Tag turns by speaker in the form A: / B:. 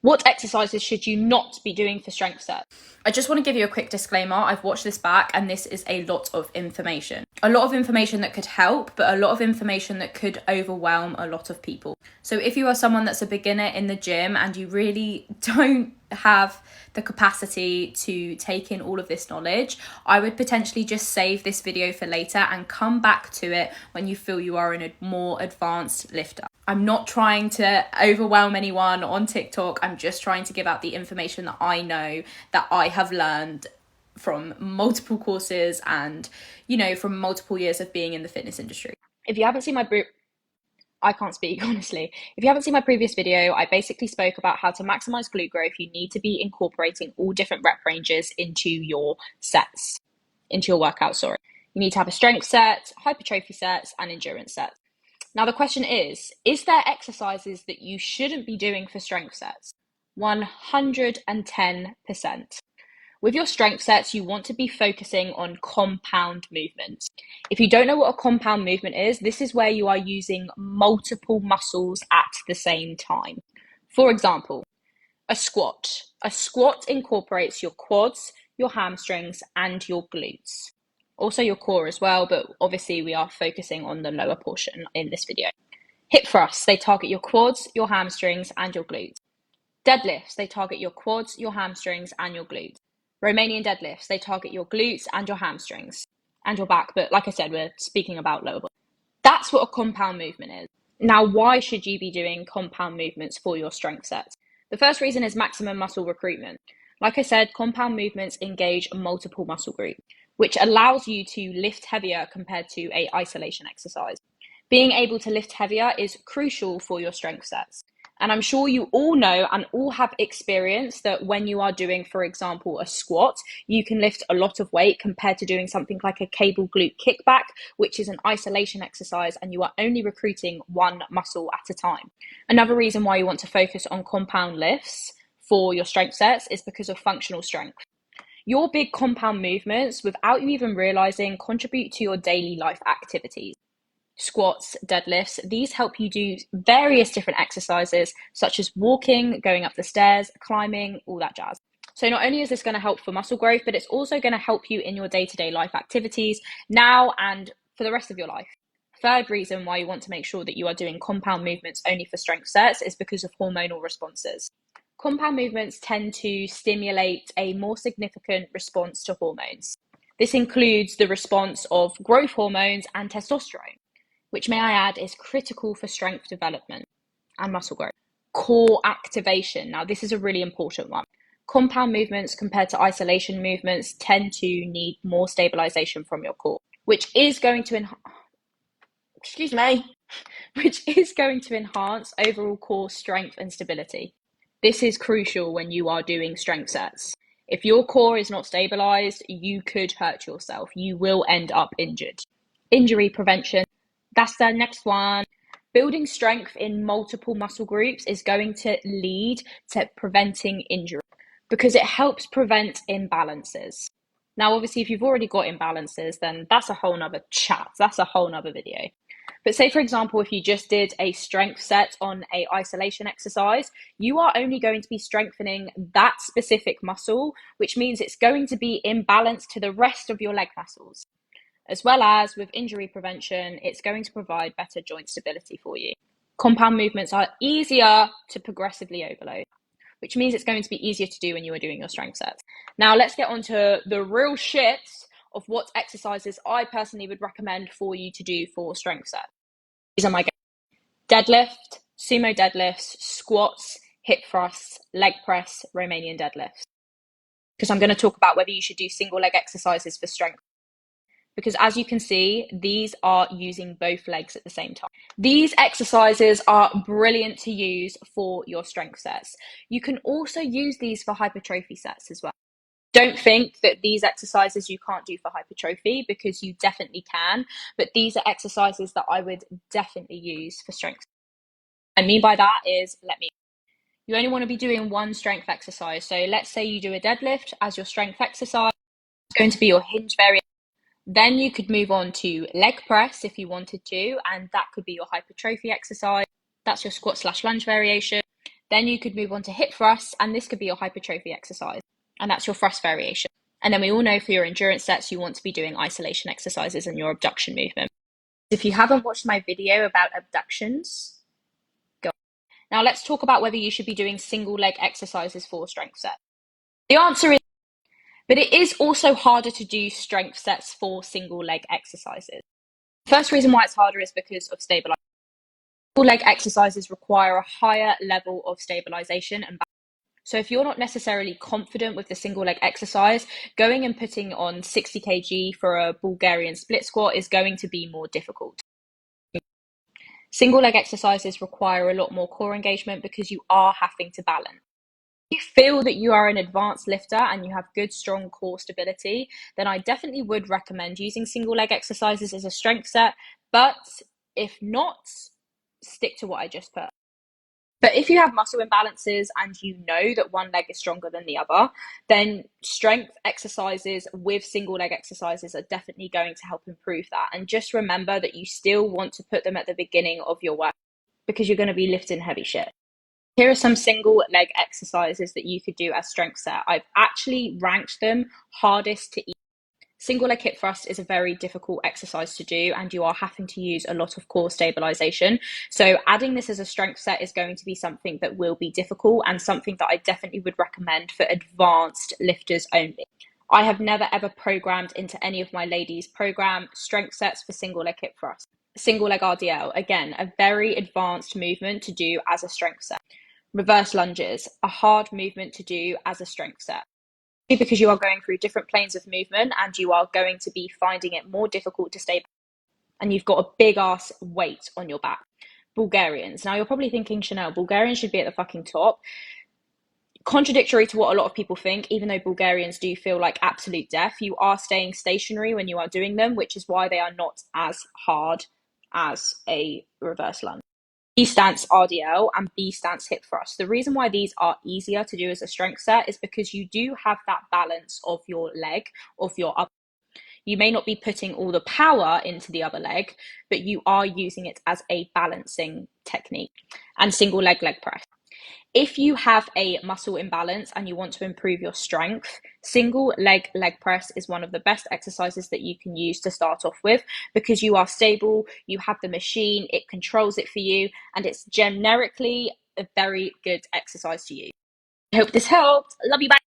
A: What exercises should you not be doing for strength sets?
B: I just want to give you a quick disclaimer. I've watched this back and this is a lot of information. A lot of information that could help, but a lot of information that could overwhelm a lot of people. So if you are someone that's a beginner in the gym and you really don't have the capacity to take in all of this knowledge, I would potentially just save this video for later and come back to it when you feel you are in a more advanced lifter. I'm not trying to overwhelm anyone on TikTok. I'm just trying to give out the information that I know, that I have learned from multiple courses and, from multiple years of being in the fitness industry.
A: If you haven't seen I can't speak, honestly. If you haven't seen my previous video, I basically spoke about how to maximize glute growth. You need to be incorporating all different rep ranges into your sets, into your workout, sorry. You need to have a strength set, hypertrophy sets, and endurance sets. Now, the question is there exercises that you shouldn't be doing for strength sets? 110%. With your strength sets, you want to be focusing on compound movements. If you don't know what a compound movement is, this is where you are using multiple muscles at the same time. For example, a squat. A squat incorporates your quads, your hamstrings, and your glutes. Also your core as well, but obviously we are focusing on the lower portion in this video. Hip thrusts, they target your quads, your hamstrings, and your glutes. Deadlifts, they target your quads, your hamstrings, and your glutes. Romanian deadlifts, they target your glutes and your hamstrings and your back. But like I said, we're speaking about lower body. That's what a compound movement is. Now, why should you be doing compound movements for your strength sets? The first reason is maximum muscle recruitment. Like I said, compound movements engage multiple muscle groups, which allows you to lift heavier compared to an isolation exercise. Being able to lift heavier is crucial for your strength sets. And I'm sure you all know and all have experienced that when you are doing, for example, a squat, you can lift a lot of weight compared to doing something like a cable glute kickback, which is an isolation exercise, and you are only recruiting one muscle at a time. Another reason why you want to focus on compound lifts for your strength sets is because of functional strength. Your big compound movements, without you even realizing, contribute to your daily life activities. Squats, deadlifts, these help you do various different exercises such as walking, going up the stairs, climbing, all that jazz. So not only is this going to help for muscle growth, but it's also going to help you in your day-to-day life activities now and for the rest of your life. Third reason why you want to make sure that you are doing compound movements only for strength sets is because of hormonal responses. Compound movements tend to stimulate a more significant response to hormones. This includes the response of growth hormones and testosterone, which, may I add, is critical for strength development and muscle growth. Core activation. Now, this is a really important one. Compound movements compared to isolation movements tend to need more stabilization from your core, which is going to enhance overall core strength and stability. This is crucial when you are doing strength sets. If your core is not stabilized, you could hurt yourself. You will end up injured. Injury prevention. That's the next one. Building strength in multiple muscle groups is going to lead to preventing injury because it helps prevent imbalances. Now, obviously, if you've already got imbalances, then that's a whole nother chat. That's a whole nother video. But say, for example, if you just did a strength set on a isolation exercise, you are only going to be strengthening that specific muscle, which means it's going to be imbalanced to the rest of your leg muscles. As well as with injury prevention, it's going to provide better joint stability for you. Compound movements are easier to progressively overload, which means it's going to be easier to do when you are doing your strength sets. Now let's get on to the real shit of what exercises I personally would recommend for you to do for strength sets. These are my deadlift, sumo deadlifts, squats, hip thrusts, leg press, Romanian deadlifts. Because I'm going to talk about whether you should do single leg exercises for strength. Because as you can see, these are using both legs at the same time. These exercises are brilliant to use for your strength sets. You can also use these for hypertrophy sets as well. Don't think that these exercises you can't do for hypertrophy, because you definitely can, but these are exercises that I would definitely use for strength. What I mean by that is, you only want to be doing one strength exercise. So let's say you do a deadlift as your strength exercise. It's going to be your hinge variation. Then you could move on to leg press if you wanted to, and that could be your hypertrophy exercise. That's your squat/lunge variation. Then you could move on to hip thrusts, and this could be your hypertrophy exercise, and that's your thrust variation. And then we all know for your endurance sets, you want to be doing isolation exercises and your abduction movement. If you haven't watched my video about abductions, go on. Now let's talk about whether you should be doing single leg exercises for strength sets. The answer is, but it is also harder to do strength sets for single leg exercises. The first reason why it's harder is because of stabilization. Single leg exercises require a higher level of stabilization and balance. So if you're not necessarily confident with the single leg exercise, going and putting on 60 kg for a Bulgarian split squat is going to be more difficult. Single leg exercises require a lot more core engagement because you are having to balance. If you feel that you are an advanced lifter and you have good, strong core stability, then I definitely would recommend using single leg exercises as a strength set. But if not, stick to what I just put. But if you have muscle imbalances and you know that one leg is stronger than the other, then strength exercises with single leg exercises are definitely going to help improve that. And just remember that you still want to put them at the beginning of your work because you're going to be lifting heavy shit. Here are some single leg exercises that you could do as strength set. I've actually ranked them hardest to easy. Single leg hip thrust is a very difficult exercise to do, and you are having to use a lot of core stabilization. So adding this as a strength set is going to be something that will be difficult and something that I definitely would recommend for advanced lifters only. I have never ever programmed into any of my ladies' program strength sets for single leg hip thrust. Single leg RDL, again, a very advanced movement to do as a strength set. Reverse lunges, a hard movement to do as a strength set, because you are going through different planes of movement and you are going to be finding it more difficult to stay back, and you've got a big ass weight on your back. Bulgarians. Now you're probably thinking, Shonel, Bulgarians should be at the fucking top. Contradictory to what a lot of people think, even though Bulgarians do feel like absolute death, you are staying stationary when you are doing them, which is why they are not as hard as a reverse lunge. B stance RDL and B stance hip thrust. The reason why these are easier to do as a strength set is because you do have that balance of your leg, of your upper. You may not be putting all the power into the other leg, but you are using it as a balancing technique. And single leg press. If you have a muscle imbalance and you want to improve your strength, single leg press is one of the best exercises that you can use to start off with, because you are stable, you have the machine, it controls it for you, and it's generically a very good exercise to use. I hope this helped. Love you, bye.